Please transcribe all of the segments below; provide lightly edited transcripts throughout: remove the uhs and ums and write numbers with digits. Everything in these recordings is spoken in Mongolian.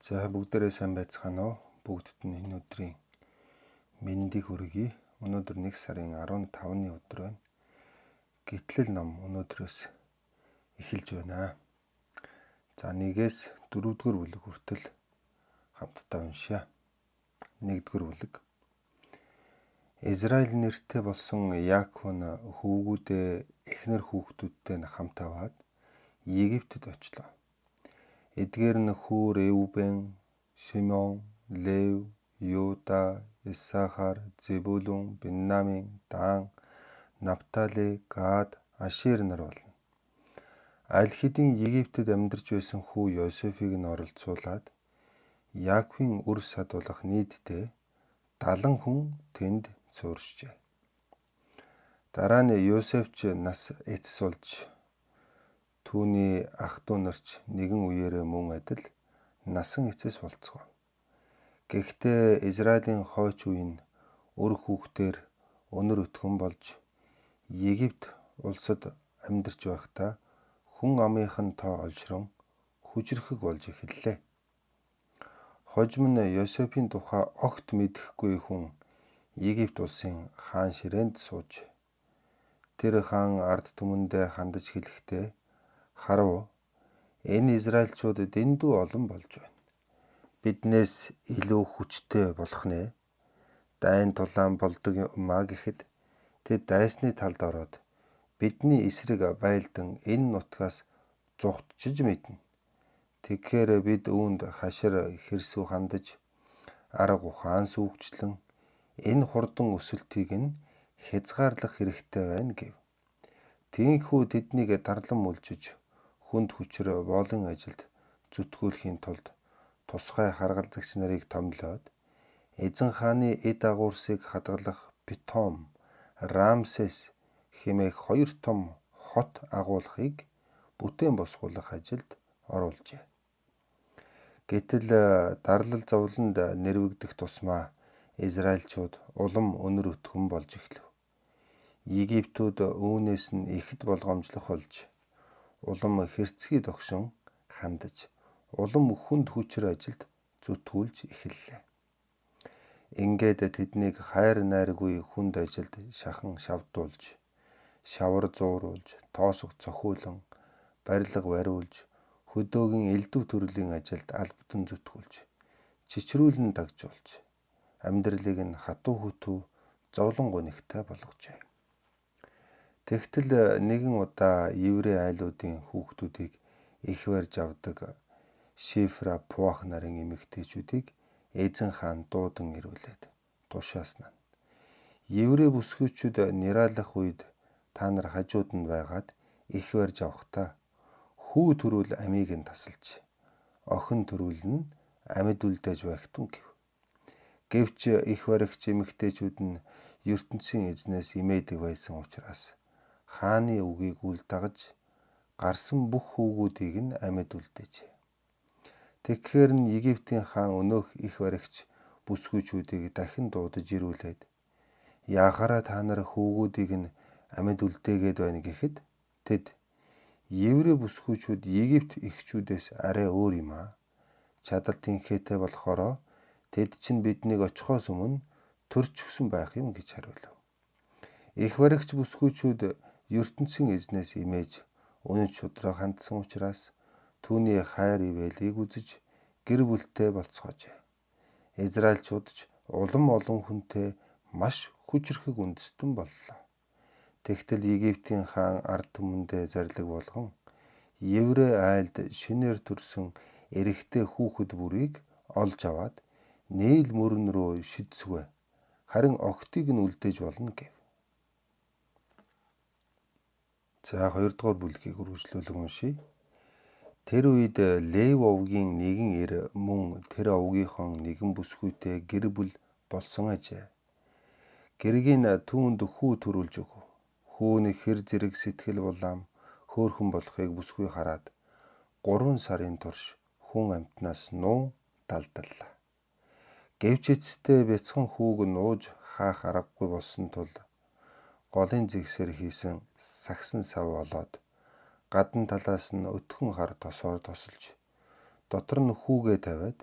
За бүгдээрээ сайн байцгаана уу? Бүгдд нь энэ өдрийн мэндийг хүргэе. Өнөөдөр 1 сарын 15-ны өдөр байна. Гитлэл ном өнөөдрөөс эхэлж байна. За 1-ээс 4-р бүлэг хүртэл хамтдаа уншъя. 1-р бүлэг. Израиль нэртэй болсон Яаков нь хүүгүүдээ эхнэр хүүхдүүдтэй хамт аваад Египтэд очлоо. Эдгээр нь хүү Реубен, Шимон, Лев, Юда, Исахар, Зебулун, Беньямин, Дан, Нафтали, Гад, Ашер нар болно. Аль хэдийн Египтэд амьдарч байсан хүү Йосефийг нь оролцуулаад Яаковын үр садуулах нийтдээ 70 хүн тэнд цууршжээ. Дараа нь Йосеф ч нас эцэс болж түүний ах дүү нарч нэгэн үеэрээ мөн адил насан эцэс болцгоо. Гэхдээ Израилийн хойч үе нь өр хүүхдээр өнөр өтгөн болж Египт улсад амьдарч байхдаа хүн амынхан тоо олшрон хүчрэхэг болж эхэллээ. Хожим нь Йосефийн тухай огт мэдэхгүй хүн Египт улсын хаан ширээнд сууж тэр хаан ард түмэндээ хандаж хэлэхдээ харав, энэ израильчууд дэндүү олон болж байна. Биднээс илүү хүчтэй болох нэ. Дайн тулаан болдог юмаа гэхэд тэд дайсны талд ороод бидний эсрэг байлдан энэ нутгаас зугтчиж мэднэ. Тэгэхээр бид үүнд хашир хэрсүү хандаж арга ухаан сүүгчлэн энэ хурдан өсөлтийг нь хязгаарлах хэрэгтэй байна гэв. Тиймээс тэднийг дарлан мүлжиж хүнд хүчээр боолын ажилд зүтгүүлэхийн тулд тусгай харгалзагч нарыг томилоод эзэн хааны эд агуурсыг хадгалах Питом, Рамсес хэмээх 2 том хот агуулгыг бүтээн босгуулах ажилд оруулжээ. Гэтэл дарлал зовлонд нэрвэгдэх тусмаа Израильчууд улам өнөр өтгөн болж эхлэв. Египтүүд үүнээс нь ихэд болгоомжлох болж улам хэрцгий догшин хандаж улам хүнд хүчээр ажилд зүтгүүлж эхэллээ. Ингээд тэднийг хайр найргүй хүнд ажилд шахан шавдуулж, шавар зууруулж, тоосох цохиулан, барилга бариулж, хөдөөгийн элдв төрлийн ажилд албатан зүтгүүлж, чичрүүлэн дагжуулж, амьдралыг нь хатуу хөтүү зовлон гунигтай болгожээ. Тэгтэл нэгэн удаа еврей айлуудын хүүхдүүдийг их барьж авдаг Шифра Пуах нарын эмэгтэйчүүдийг эзэн хаан дуудан ирүүлээд тушааснаа. Еврей бүсгүйчүүд нираалах үед та нар хажууд нь байгаад их барьж авахдаа хүү төрүүл амийг нь тасалж, охин төрүүл нь амьд үлдээж байхтун гэв. Гэвч их баригч эмэгтэйчүүд нь ертөнцийн эзнээс имээдэг байсан учраас хааны үгийг үл дагаж гарсан бүх хүүгүүдийг нь амьд үлдээжээ. Тэгэхээр нь Египтийн хаан өнөөх их баригч бүсгүйчүүдийг дахин дуудаж ирүүлээд яахаараа та нар хүүгүүдийг нь амьд үлдээгээд байна гэхэд тэд еврей бүсгүйчүүд Египт эхчүүдээс арай өөр юм аа. Чадал тэнхээтэй болохоро тэд чинь биднийг очихоос өмнө төрчихсөн байх юм гэж хариулав. Их баригч бүсгүйчүүд ертөнцийн эзнээс имээж үнэн шударга хандсан учраас түүний хайр ивэлийг үзэж гэр бүлтэй болцоожээ. Израильчууд ч улам олон хүнтэй маш хүчрэхэг үндэстэн боллоо. Тэгтэл Египтийн хаан ард түмэндээ зарлиг болгон еврей айлд шинээр төрсөн эрэгтэй хүүхэд бүрийг олж аваад Нийл мөрөн рүү шидсгүй. Харин огтыг нь үлдээж болно гэв. За 2-р бүлгийг үргэлжлүүлэн уншийе. Тэр үед Лев овгийн нэгэн эр мөн тэр овгийнхоо нэгэн бүсгүйтэй гэр бүл болсон ажээ. Гэргийн түүнд хүү төрүүлж өгөв. Хүү нь хэр зэрэг сэтгэл булаам хөөхөн болохыг бүсгүй хараад 3 сарын турш хүн амтнаас нуу далдаллаа. Гэвч эцэстээ бяцхан хүүг нууж хаах аргагүй болсон тул голын зэгсээр хийсэн сагсан сав олоод гадна талаас нь өтгөн хар тосоор тосолж дотор нь хүүгээ тавиад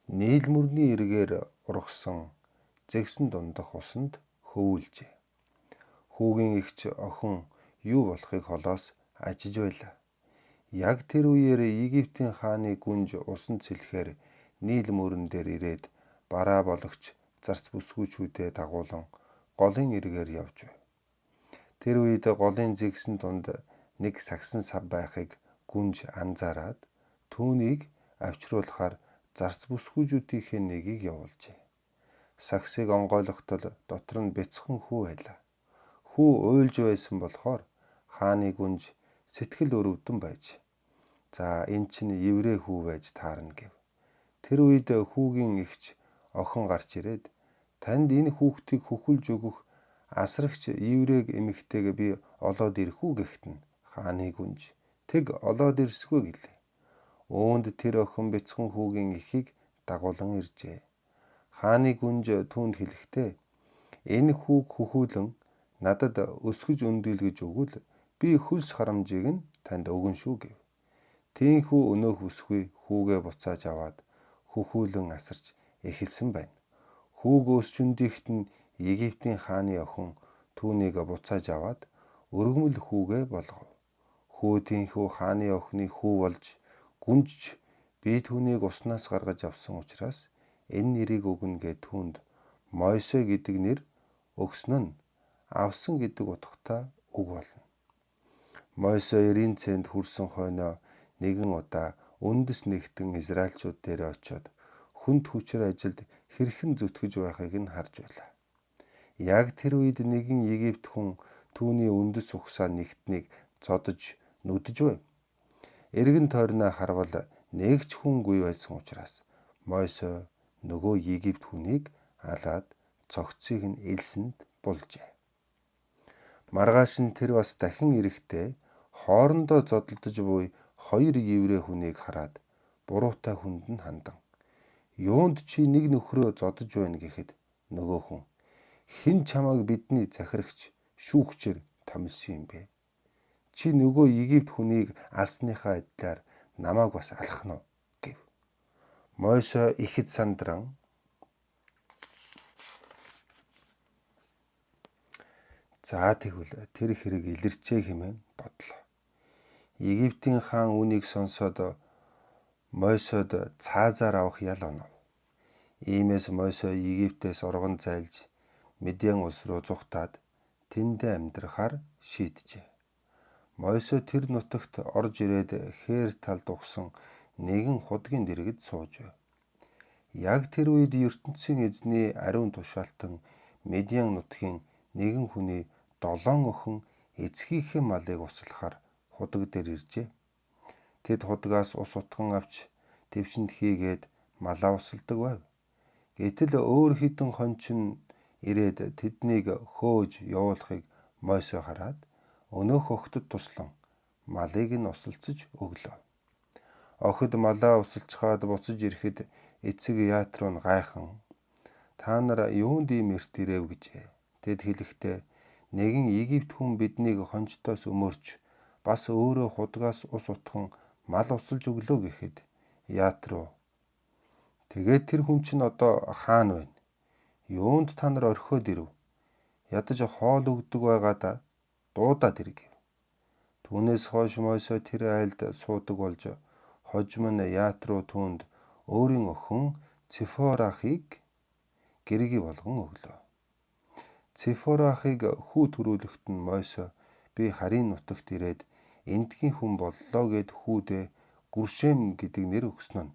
нийлмөрний эргээр ургасан зэгсэн дундах усанд хөвүүлжээ. Хүүгийн эгч охин юу болохыг холоос ажиж байлаа. Яг тэр үеэр Египтийн хааны гүнж усан цэлэхээр Нийл мөрөн дээр ирээд бараа бологч зарц бүсгүйчүүдэд дагуулan голын эргээр явж байв. Тэр үед голын зэгсэн дунд нэг сагсан сав байхыг гүнж анзаараад түүнийг авчруулахаар зарц бүсгүйчүүдийнхээ нэгийг явуулжээ. Сагсыг онгойлготол дотор нь бяцхан хүү байлаа. Хүү уйлж байсан болохоор хааны гүнж сэтгэл өрөвдөн байж, "За эн чинь еврей хүү байж таарна" гэв. Тэр үед хүүгийн эгч охин гарч ирээд, "Танд энэ хүүхдийг хөхүүлж өгөх асрагч еврейг эмэгтэйг би олоод ирэх үү" гэхэд нь хааны гүнж "Тэг олоод ирсгүй" гэлээ. Үүнд тэр охин бяцхан хүүгийн эхийг дагуулan иржээ. Хааны гүнж түүнд хэлэхдээ, "Энэ хүүг хөхүүлэн надад өсгөж өндүүлгэж өгвөл би хөлс харамжийг нь танд өгнө шүү" гэв. Тийхүү өнөөх бүсгүй хүүгээ буцааж аваад хөхүүлэн асарч эхэлсэн байна. Хүүг өсч өндийхт нь Египтийн хааны охин түүнийг буцааж аваад өргөмөл хүүгээ болгов. Хүү тийхүү хааны охины хүү болж гүнжч би түүнийг уснаас гаргаж авсан учраас энэ нэрийг өгнө гэд түүнд Мойсе гэдэг нэр өгсөн нь авсан гэдэг утгатай үг болно. Мойсе Эрийн цэнд хүрсэн хойноо нэгэн удаа үндэс нэгтэн Израильчууд дээр очиод хүнд хүчээр ажилд хэрхэн зүтгэж байхыг нь харж байлаа. Яг тэр үед нэгэн Египт хүн түүний үндэс ухсаа нэгтнийг зодож нүдэж байв. Эргэн тойрноо харвал нэг ч хүнгүй байсан учраас Мойсе нөгөө Египт хүнийг алаад цогцыг нь элсэнд булжээ. Маргааш нь тэр бас дахин ирэхдээ хоорондоо зодолдож буй хоёр еврей хүнийг хараад буруутай хүнд нь хандан, "Юунд чи нэг нөхрөө зодож байна" гэхэд нөгөө хүн, "Хэн чамайг бидний захирагч шүүгчээр томилсон юм бэ? Чи нөгөө Египт хүнийг алсныхаа адилаар намайг бас алах нь уу" гэв. Мойсе ихэд сандран, "За тэгвэл тэр хэрэг илэрчээ" хэмээн бодлоо. Египтийн хаан үүнийг сонсоод Мойсед цаазаар авах ял онов. Иймээс Мойсе Египтээс оргон зайлж Медиан улс руу зүхтаад тэндээ амьдрахаар шийджээ. Мойсе тэр нутагт орж ирээд хээр талд угсан нэгэн худгийн дэргэд сууж байв. Яг тэр үед ертөнцийн эзний ариун тушаалтан Медиан нутгийн нэгэн хүний 7 охин эцгийнхээ малыг услахаар худаг дээр иржээ. Тэд худгаас ус утган авч твшинд хийгээд малаа усалдаг байв. Гэтэл өөр хідэн хончин ирээд тэднийг хөөж явуулахыг Мойсе хараад өнөөх охидод туслан малыг нь усалцаж өглөө. Охид малаа усалчхаад буцаж ирэхэд эцэг Яатруу нь гайхан, "Та нар юунд ийм эрт ирэв" гэжээ. Тэд хэлэхдээ, "Нэгэн Египт хүн биднийг хончтоос өмөрч бас өөрөө худгаас ус утхан мал усалж өглөө" гэхэд Яатруу, "Тэгээд тэр хүн чинь одоо хаана байна? Юунд та нар орхиод ирэв? Ядаж хоол өгдөг байгаа да, дуудаад ир" гэв. Түүнээс хойш Мойсе тэр айлд суудаг болж хожим нь Яатруу түүнд өөрийн охин Цифорахыг гэргий болгон өглөө. Цифорахыг хүү төрүүлэхэд нь Мойсе, "Би харийн нутагт ирээд эндхийн хүн боллоо" гэд хүүдээ Гүршэм гэдэг нэр өгсөн нь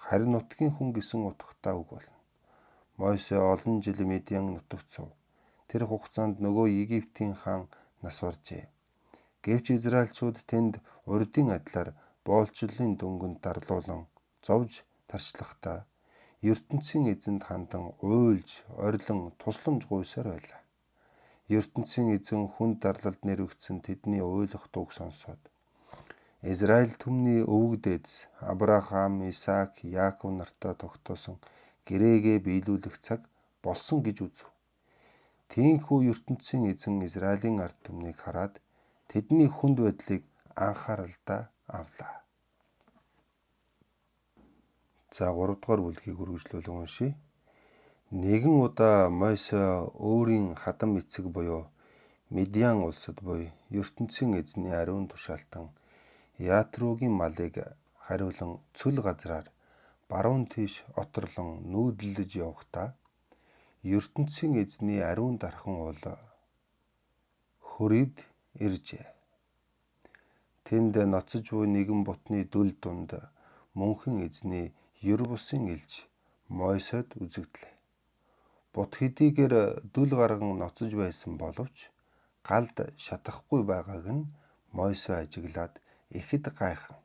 харин нутгийн хүн гэсэн утгатай үг болно. Мойсе олон жил Медиан нутагт сув. Тэр хугацаанд нөгөө Египтийн хаан нас баржээ. Гэвч Израильчууд тэнд урдын адилаар боолчлолын дөнгөнд дарлуулан зовж тарчлахдаа ертөнцийн эзэнд хандан уйлж, орилон тусламж гуйсаар байлаа. ертөнцийн эзэн хүнд дарлалд нэрвэгдсэн тэдний уйлах дууг сонсоод Израиль түмний өвөг дээдэс Авраам, Исаак, Яаков нартай тогтоосон гэрээгээ биелүүлэх цаг болсон гэж үзв. Тийхүү ертөнцийн эзэн Израилийн ард түмнийг хараад тэдний хүнд байдлыг анхааралдаа авлаа. За 3 дугаар бүлгийг үргэлжлүүлэн уншийе. Нэгэн удаа Мойсе өөрийн хадам эцэг буюу Медиан улсад буй ертөнцийн эзний ариун тушаалтан Ятрогийн малыг хариулан цөл газраар баруун тийш оторлон нүүдлэж явхдаа ертөнцийн эзний ариун дархан уул Хорибд иржээ. Тэнд ноцож буй нэгэн бутны дүл дунд мөнхийн эзний ер бусын элч Мойсед үзэгдлээ. Бут хэдийгээр дүл гарган ноцож байсан боловч галд шатахгүй байгааг нь Мойсе ажиглаад ихэд гайхан.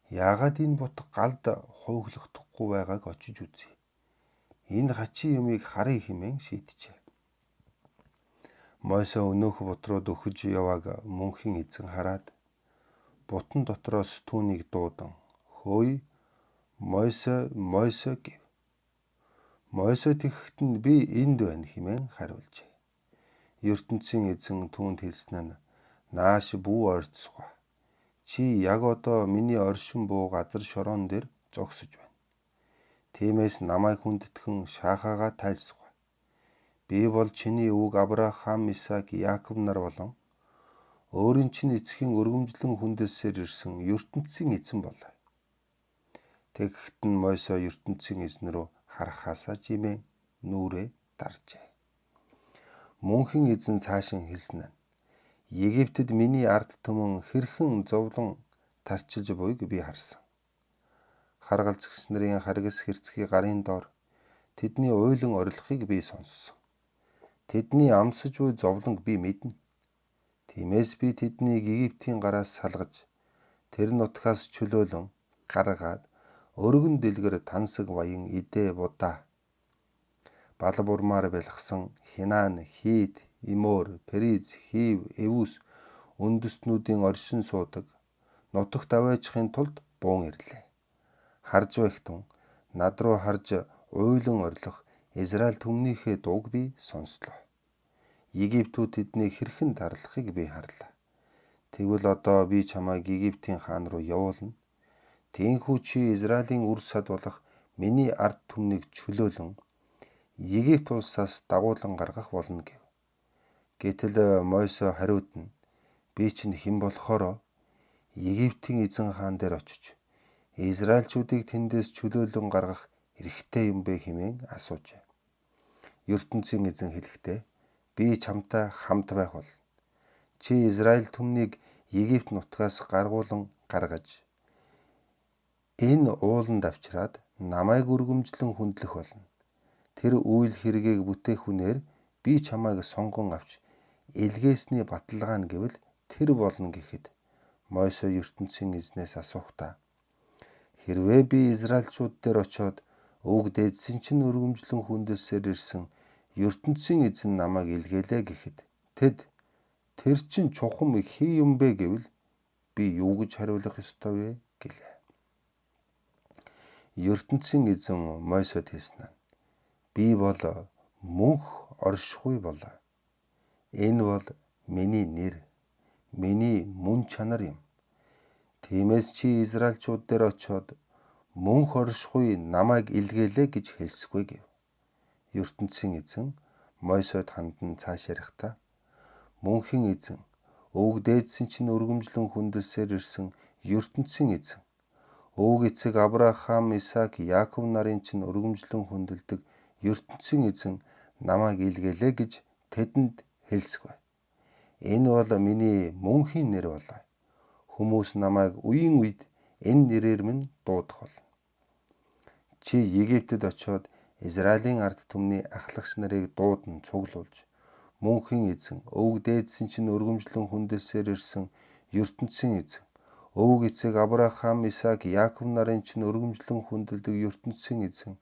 Яагаад энэ бут галд хууглахдахгүй байгааг очиж үзье. Энэ хачин юмыг харъя хэмээн шийджээ. Мойсе өнөөх бут руу дөхөж явааг мөнхийн эзэн хараад бутан дотроос түүнийг дуудан "Хөөе, Мойсе, Мойсе" гэв. Мойсе тэгэхэд нь "Би энд байна" хэмээн хариулжээ. ертөнцийн эзэн түүнд хэлсэн нь "Нааш бүү ойртсугай. Чи яг одоо миний оршин буу газар шороон дээр зогсож байна. Тиймээс намайг хүндэтгэн шаахаагаа тайлсугай. Би бол чиний өвөг Авраам, Исаак, Яаков нар болон өөрийн чинь эцгийн өргөмжлөн хүндэлсээр ирсэн ертөнцийн эзэн болоо." Тэгэхэд нь Мойсе ертөнцийн эзэн рүү харахаасаа жимээ нүрээ даржээ. Мөнхийн эзэн цаашин хэлсэн нь "Египтэд миний ард түмэн хэрхэн зовлон тарчилж буйг би харсан. Харгалзагч нарын харгас хэрцгий гарын доор тэдний уйлан орилохыг би сонссон. Тэдний амсаж буй зовлонг би мэднэ. Тиймээс би тэднийг Египтийн гараас салгаж тэр нутгаас чөлөөлөн гаргаад өргөн дэлгэр тансаг баян идэ будаа бал бурмаар бэлгсэн Хинан, Хит, Имор, Периз, Хив, Эвүс үндэстнүүдийн оршин суудаг нутагт аваачхын тулд буун ирлээ. Харж байхтун над руу харж уйлан орилох Израиль түмнийхээ дууг би сонслоо. Египтүүд тэднийг хэрхэн дарлахыг би харлаа. Тэгвэл одоо би чамайг Египтийн хаан руу явуулна. Тийхүү чи Израилийн үр сад болох миний ард түмнийг чөлөөлөн Египт улсаас дагуулan гаргах болно гэв. Гэтэл Мойсе хариуд нь "Би чинь хэн болохоро Египтийн эзэн хаан дээр очиж Израильчүүдийг тэндээс чөлөөлөн гаргах эрхтэй юм бэ" хэмээн асуужээ. ертөнцийн эзэн хэлэхдээ "Би чамтай хамт байх бол чи Израиль түмнийг Египт нутгаас гаргуулan гаргаж энэ ууланд авчираад намайг өргөмжлөн хүндлэх болно. Тэр үйл хэргийг бүтээх үнээр би чамайг сонгон авч илгээсний баталгаа нь гэвэл тэр болно" гэхэд Мойсе ертөнцийн эзнээс асуухдаа "Хэрвээ би Израильчууд дээр очиод өвөг дээдсийн чинь өргөмжлөн хүндэлсээр ирсэн ертөнцийн эзэн намайг илгээлээ гэхэд тэд "Тэр чинь чухам хий юм бэ" гэвэл би юу гэж хариулах ёстой вэ гэлээ. ертөнцийн эзэн Мойсед хэлсэн нь "Би бол мөнх оршихуй болоо. Энэ бол миний нэр, миний мөн чанар юм. Тиймээс чи Израильчууд дээр очиод мөнх оршихуй намайг илгээлээ гэж хэлсгүй" гэв. ертөнцийн эзэн Мойсед хандан цааш ярихдаа "Мөнхийн эзэн, өвөг дээдсийн чинь өргөмжлөн хүндэлсээр ирсэн ертөнцийн эзэн, өвөг эцэг Авраам, Исаак, Яаков нарын чинь өргөмжлөн хүндэлдэг ертөнцийн эзэн намайг илгээлээ гэж тэдэнд хэлсгүй. Энэ бол миний мөнхийн нэр болоо. Хүмүүс намайг үеийн үед энэ нэрээр минь дуудах болно. Чи Египтэд очиод Израилийн ард түмний ахлагч нарыг дуудан цуглуулж мөнхийн эзэн, өвөг дээдсийн чинь өргөмжлөн хүндэлсээр ирсэн ертөнцийн эзэн, өвөг эцэг Авраам, Исаак, Яаков нарын чинь өргөмжлөн хүндэлдэг ертөнцийн эзэн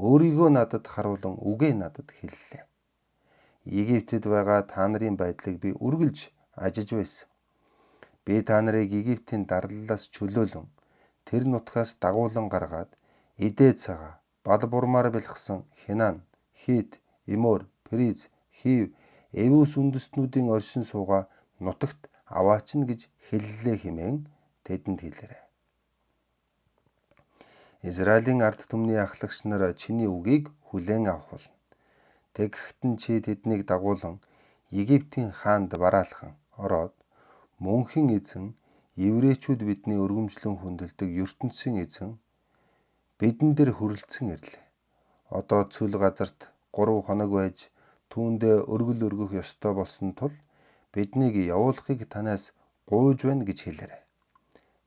өөрийгөө надад харуулan үгээ надад хэллээ. Египтэд байгаа та нарын байдлыг би үргэлж ажиж байсан. Би та нарыг Египтийн дарлалаас чөлөөлөн тэр нутгаас дагуулan гаргаад идэ цагаа бал бурмаар бэлгсэн Хинан, Хит, Имор, Периз, Хив, Эвүс үндэстнүүдийн оршин суугаа нутагт аваачна гэж хэллээ хэмээн тэдэнд хэлээрэй. Израилийн ард түмний ахлагч нар чиний үгийг хүлээн авах болно. Тэгэхэд нь чи тэднийг дагуулan Египтийн хаанд бараалхан ороод мөнхийн эзэн еврейчүүд бидний өргөмжлөн хүндэлдэг ертөнцийн эзэн бидэн дээр хүрлцэн ирлээ. Одоо цөл газарт 3 хоног байж түүндээ өргөл өргөх ёстой болсон тул биднийг явуулахыг танаас гуйж байна гэж хэлээрэй.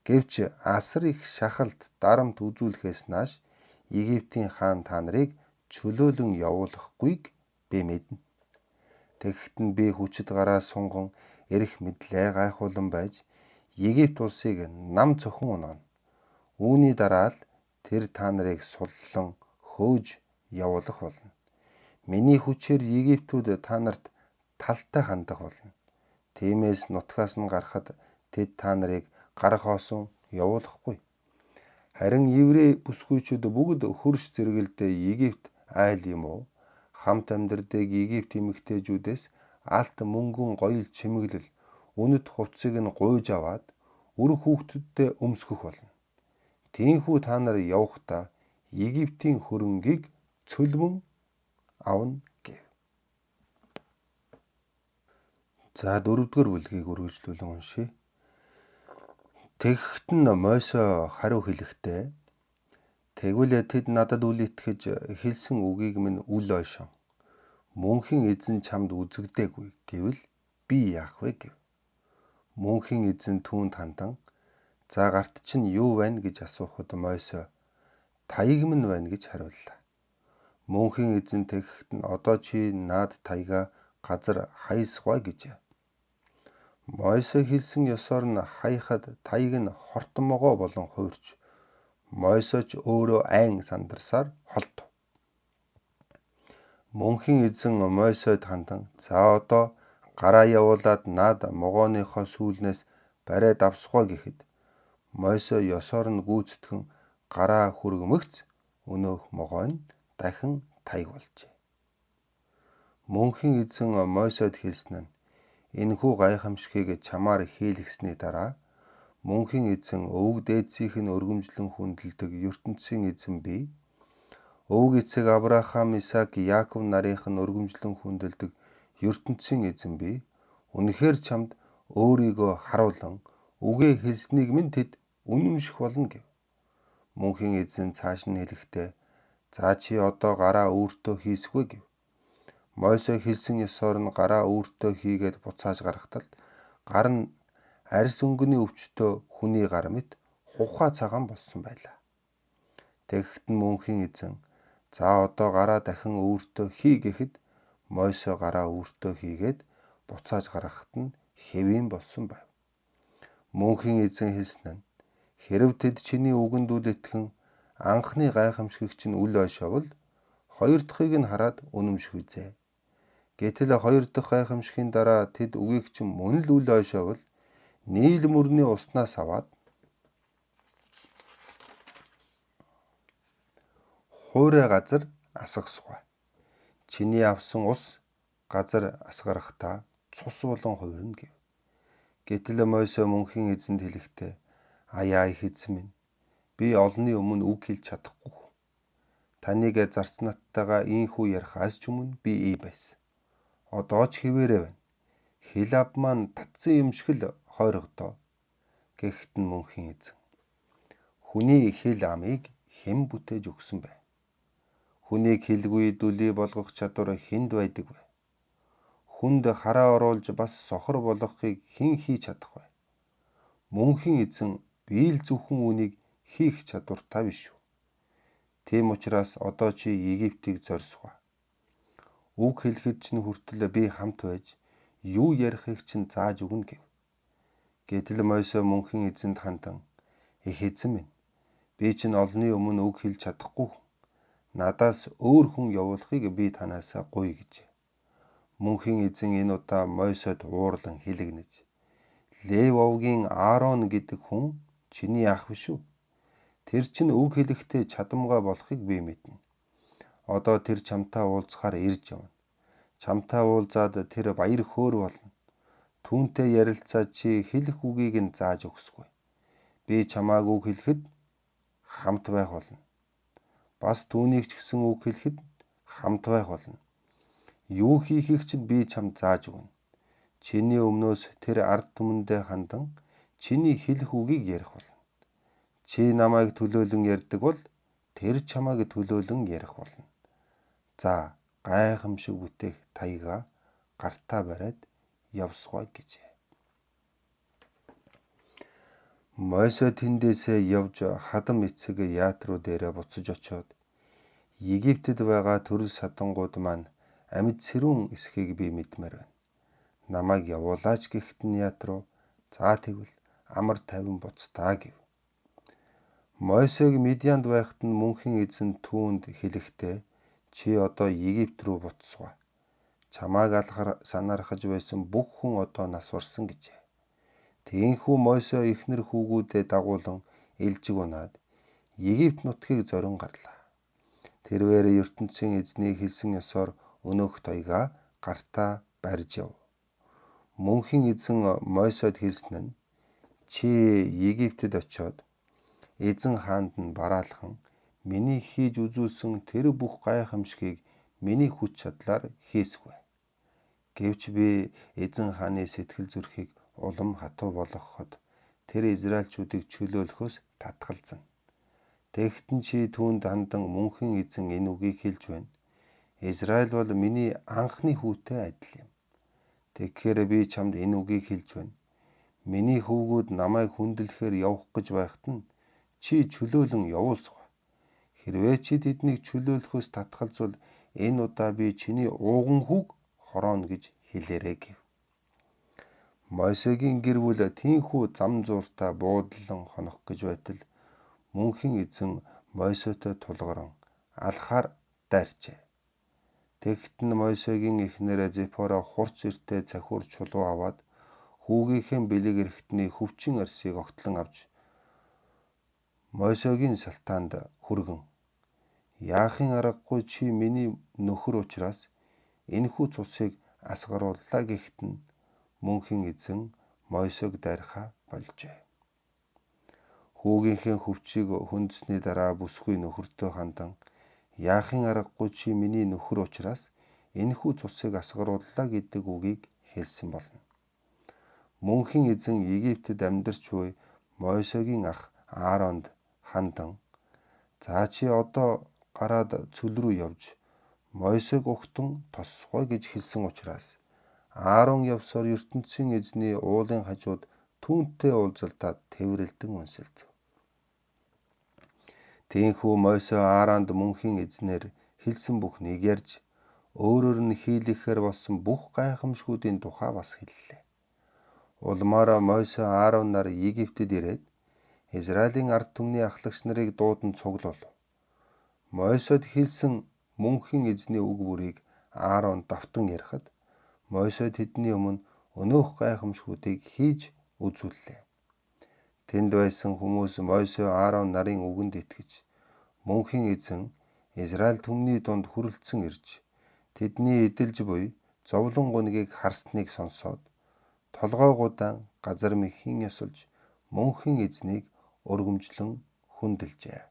Гэвч асар их шахалт дарамт үзүүлэхээс нааш Египтийн хаан та нарыг чөлөөлөн явуулахгүйг би мэднэ. Тэгэхэд нь би хүчит гараа сунган эрх мэдлээ гайхуулан байж Египт улсыг нам цохон унаана. Үүний дараа л тэр та нарыг суллан хөөж явуулах болно. Миний хүчээр Египтүүд та нарт талтай хандах болно. Тиймээс нутгаас нь гарахад тэд та нарыг гар хоосон явуулахгүй. Харин еврей бүсгүйчүүд бүгд хөрш зэрэгэлдээ Египт айл юм уу? Хамт амьдардаг Египт эмэгтэйчүүдээс алт мөнгөн гоёл чимэглэл үнэт хувцсыг нь гуйж аваад үр хүүхдүүдтэй өмсгөх болно. Тийхүү та нар явахдаа Египтийн хөрөнгийг цөлмөн авна гэв. За 4-р бүлгийг үргэлжлүүлэн уншийе. Тэгэхэд нь Мойсе хариу хэлэхдээ тэгвэл тэд надад үл итгэж хэлсэн үгийг минь үл ойшон мөнхийн эзэн чамд үзэгдээгүй гэвэл би яах вэ гэв. Мөнхийн эзэн түүнд хандан за гарт чинь юу байна гэж асуухад Мойсе таяг минь байна гэж хариуллаа. Мөнхийн эзэн тэгэхэд нь одоо чи наад таяга газар хайсгай гэжээ. Мойсе хэлсэн ёсоор нь хаяхад таяг нь хортомогоо болон хуурч Мойсе ч өөрөө айн сандарсаар холдов. Мөнхийн эзэн Мойсед хандан за одоо гараа явуулаад наад могооныхоо сүүлнээс бариад авсгай гэхэд Мойсе ёсоор нь гүйцэтгэн гараа хүргэмэгц өнөөх могоо нь дахин таяг болжээ. Мөнхийн эзэн Мойсед хэлсэн нь энэхүү гайхамшигыг чамаар хийлгэсний дараа мөнхийн эзэн өвөг дээдсийнх нь өргөмжлөн хүндэлдэг ертөнцийн эзэн би өвөг эцэг Авраам, Исаак, Яаков нарийнх нь өргөмжлөн хүндэлдэг ертөнцийн эзэн би үнэхээр чамд өөрийгөө харуулan үгээ хэлснийг минь тэд үнэмших болно гэв. Мөнхийн эзэн цааш нь хэлэхдээ за чи одоо гараа өөртөө хийсгүй гэв. Мойсе хэлсэн ёсоор нь гараа өөртөө хийгээд буцааж гарахтал гар нь арьс өнгөний өвчтөө хүний гар мэт хухаа цагаан болсон байлаа. Тэгэхэд нь мөнхийн эзэн за одоо гараа дахин өөртөө хий гэхэд Мойсе гараа өөртөө хийгээд буцааж гаргахад нь хэвийн болсон байв. Мөнхийн эзэн хэлсэн нь хэрэв тэд чиний үгэнд үл итгэн анхны гайхамшигыг чинь үл ойшоовол хоёр дахьыг нь хараад үнэмших үзье. Гэтэл хоёр дахь гайхамшигын дараа тэд үгийг чинь мөн л үл ойшоовол Нийл мөрний уснаас аваад хуурай газар асгасгай. Чиний авсан ус газар асгарахтаа цус болон хувирна гэв. Гэтэл Мойсе мөнхийн эзэнд хэлэхдээ аяа их эзэн минь би олонний өмнө үг хэлж чадахгүй. Таныг зарцнаттайгаа ийхүү ярих аз ч өмнө би ий байсан. Одоо ч хэвээрээ байна. Хилаб маань татсан юм шиг л хойрогдоо. Гэхэд нь мөнхийн эзэн хүний хил амыг хэн бүтээж өгсөн бэ? Хүнийг хилгүй дүлий болгох чадвар хэнд байдаг вэ? Хүнд хараа оруулж бас сохор болгохыг хэн хийж чадах вэ? Мөнхийн эзэн би л зөвхөн үүнийг хийх чадвартай биш үү? Тийм учраас одоо чи Египтийг зорьсгоо. Үг хэлэхэд чинь хүртэл би хамт байж юу ярихыг чинь зааж өгнө гэв. Гэтэл Мойсе мөнхийн эзэнд хандан их эзэн минь би чинь олонний өмнө үг хэлж чадахгүй. Надаас өөр хүн явуулахыг би танаас гуй гэж. Мөнхийн эзэн энэ удаа Мойсед уурлан хэлэгнэж Лев овгийн Аарон гэдэг хүн чиний ах биш үү? Тэр чинь үг хэлэхдээ чадамгай болохыг би мэднэ. Одоо тэр чамтай уулзахаар ирж явна. Чамтай уулзаад тэр баяр хөөр болно. Түүнтэй ярилцаад чи хэлэх үгийг нь зааж өгсгүй. Би чамааг үг хэлэхэд хамт байх болно. бас түүнийг ч гэсэн үг хэлэхэд хамт байх болно. Юу хийхийг чинь би чамд зааж өгнө. Чиний өмнөөс тэр ард түмэндээ хандан чиний хэлэх үгийг ярих болно. Чи намайг төлөөлөн ярьдаг бол тэр чамайг төлөөлөн ярих болно. За, гайхамшиг бүтээх таяга гартаа бариад явсгой гэжээ. Мойсе тэндээсээ явж хадам эцэг яатруу дээрээ буцаж очоод Египтэд байгаа төрөл садангууд маань амьд сэрүүн эсхийг би мэдмээр байна. Намайг явуулаач гэхэд нь яатруу за тэгвэл амар тайван буцтаа гэв. Мойсег Мидианд байхад нь мөнхийн эзэн түүнд хэлэхдээ чи одоо Египт рүү буцсгоо. Чамааг алхахаар санаархаж байсан бүх хүн одоо нас барсан гэжээ. Тийхүү Мойсе эхнэр хүүгүүдэд дагуулan элжиг унаад Египт нутгийг зорин гарлаа. Тэрээр ертөнцийн эзнийг хэлсэн ёсоор өнөөх таяга гартаа барьж яв. Мөнхийн эзэн Мойсед хэлсэн нь чи Египтэд очоод эзэн хаанд нь бараалхан миний хийж үзүүлсэн тэр бүх гайхамшигыг миний хүч чадлаар хийсгүй. Гэвч би эзэн хааны сэтгэл зүрхийг улам хатуу болгоход тэр израильчүүдийг чөлөөлөхөөс татгалзана. Тэгтэн чи түүнд хандан мөнхийн эзэн энэ үгийг хэлж байна. Израиль бол миний анхны хүүтэй адил юм. Тэгэхээр би чамд энэ үгийг хэлж байна. Миний хүүгүүд намайг хүндлэхээр явах гэж байхад нь чи чөлөөлөн явуулсгоо. Хэрвээ чи тэднийг чөлөөлөхөөс татгалзвал энэ удаа би чиний ууган хүүг хорооно гэж хэлээрэй гэв. Мойсегийн гэр бүл тийхүү зам зууртаа буудлан хонох гэж байтал мөнхийн эзэн Мойсетэй тулгаран алхаар дайрчээ. Тэгэхэд нь Мойсегийн эхнэр Зипора хурц иртээ цахиур чулуу аваад хүүгийнхээ бэлэг эрхтний хөвчин арсыг огтлон авч Мойсегийн салтаанд хүргэн яахын аргагүй чи миний нөхөр учраас энэхүү цусыг асгарууллаа гэхэд нь мөнхийн эзэн Мойсег дайрахаа болжээ. Хүүгийнхээ хөвчийг хөндөсний дараа бүсгүй нөхөртөө хандан яахын аргагүй чи миний нөхөр учраас энэхүү цусыг асгарууллаа гэдэг үгийг хэлсэн болно. Мөнхийн эзэн Египтэд амьдарч буй Мойсегийн ах Ааронд хандан за чи одоо гараад цөл рүү явж Мойсег угтан тоссгой гэж хэлсэн учраас Аарон явсаар ертөнцийн эзний уулын хажууд түүнтэй уулзалтад тэврэлдэн үнсэлдэв. Тийхүү Мойсе Ааронд мөнхийн эзнэр хэлсэн бүхнийг ярьж өөрөөр нь хийлгэхээр болсон бүх гайхамшгүүдийн тухай бас хэллээ. Улмаараа Мойсе Аарон нар Египтэд ирээд Израилийн ард түмний ахлагч нарыг дуудан цуглуулв. Мойсед хэлсэн мөнхийн эзний үг бүрийг Аарон давтан ярихад Мойсед тэдний өмнө өнөөх гайхамшгүүдийг хийж үзүүллээ. Тэнд байсан хүмүүс Мойсе Аарон нарын үгэнд итгэж мөнхийн эзэн Израиль түмний дунд хүрэлцэн ирж тэдний эдэлж буй зовлон гунигийг харсныг сонсоод толгойгуудаан газар мэхийн ёсолж мөнхийн эзнийг өргөмжлөн хүндэлжээ.